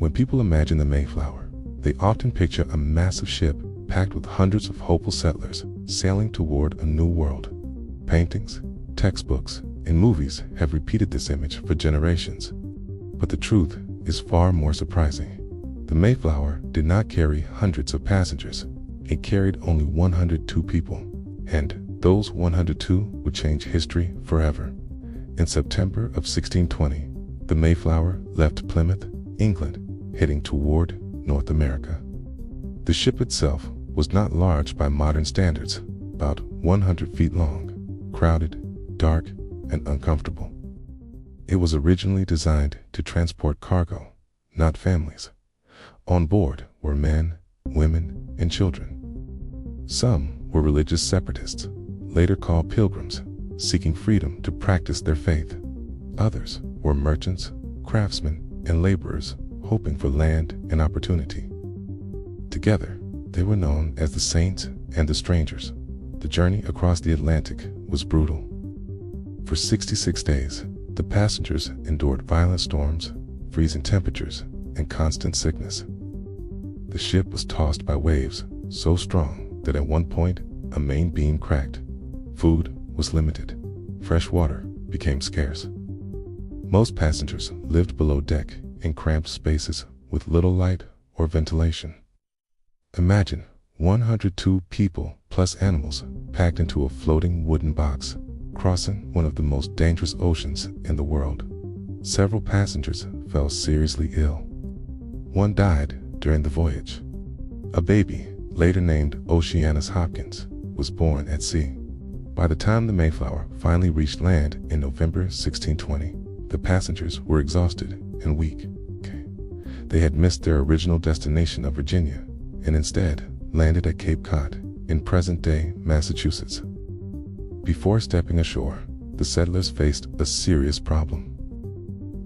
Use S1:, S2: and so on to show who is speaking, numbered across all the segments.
S1: When people imagine the Mayflower, they often picture a massive ship packed with hundreds of hopeful settlers sailing toward a new world. Paintings, textbooks, and movies have repeated this image for generations. But the truth is far more surprising. The Mayflower did not carry hundreds of passengers. It carried only 102 people, and those 102 would change history forever. In September of 1620, the Mayflower left Plymouth, England, heading toward North America. The ship itself was not large by modern standards, about 100 feet long, crowded, dark, and uncomfortable. It was originally designed to transport cargo, not families. On board were men, women, and children. Some were religious separatists, later called pilgrims, seeking freedom to practice their faith. Others were merchants, craftsmen, and laborers hoping for land and opportunity. Together, they were known as the Saints and the Strangers. The journey across the Atlantic was brutal. For 66 days, the passengers endured violent storms, freezing temperatures, and constant sickness. The ship was tossed by waves so strong that at one point, a main beam cracked. Food was limited. Fresh water became scarce. Most passengers lived below deck in cramped spaces with little light or ventilation. Imagine 102 people plus animals packed into a floating wooden box, crossing one of the most dangerous oceans in the world. Several passengers fell seriously ill. One died during the voyage. A baby, later named Oceanus Hopkins, was born at sea. By the time the Mayflower finally reached land in November 1620, the passengers were exhausted and weak. They had missed their original destination of Virginia and instead landed at Cape Cod in present-day Massachusetts. Before stepping ashore, the settlers faced a serious problem.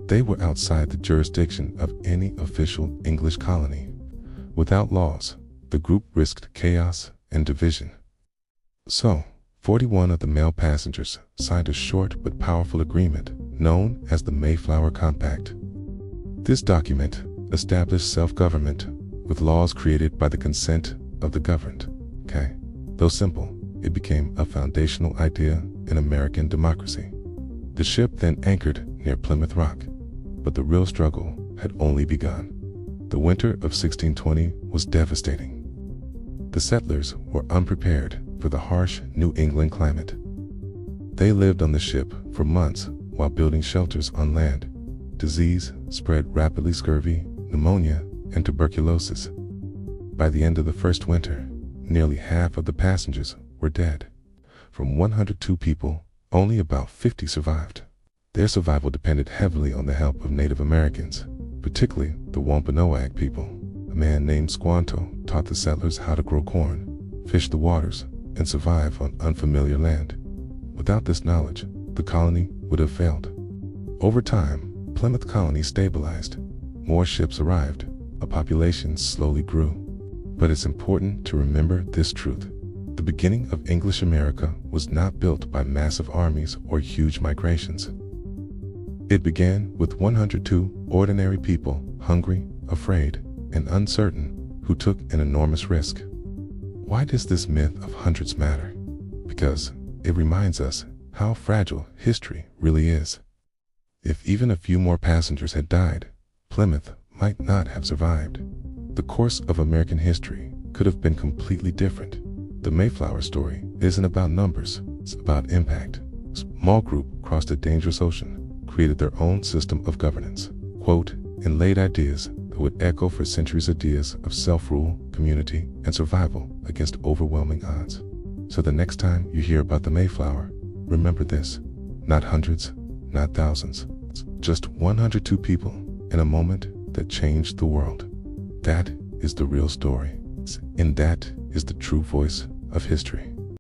S1: They were outside the jurisdiction of any official English colony. Without laws, the group risked chaos and division. So, 41 of the male passengers signed a short but powerful agreement known as the Mayflower Compact. This document established self-government with laws created by the consent of the governed. Though simple, it became a foundational idea in American democracy. The ship then anchored near Plymouth Rock, but the real struggle had only begun. The winter of 1620 was devastating. The settlers were unprepared for the harsh New England climate. They lived on the ship for months while building shelters on land. Disease spread rapidly: scurvy, pneumonia, and tuberculosis. By the end of the first winter, nearly half of the passengers were dead. From 102 people, only about 50 survived. Their survival depended heavily on the help of Native Americans, particularly the Wampanoag people. A man named Squanto taught the settlers how to grow corn, fish the waters, and survive on unfamiliar land. Without this knowledge, the colony would have failed. Over time, Plymouth colony stabilized. More ships arrived. A population slowly grew. But it's important to remember this truth. The beginning of English America was not built by massive armies or huge migrations. It began with 102 ordinary people, hungry, afraid, and uncertain, who took an enormous risk. Why does this myth of hundreds matter? Because it reminds us how fragile history really is. If even a few more passengers had died, Plymouth might not have survived. The course of American history could have been completely different. The Mayflower story isn't about numbers, it's about impact. A small group crossed a dangerous ocean, created their own system of governance, and laid ideas that would echo for centuries: ideas of self-rule, community, and survival against overwhelming odds. So the next time you hear about the Mayflower, remember this: not hundreds, not thousands, just 102 people in a moment that changed the world. That is the real story, and that is the true voice of history.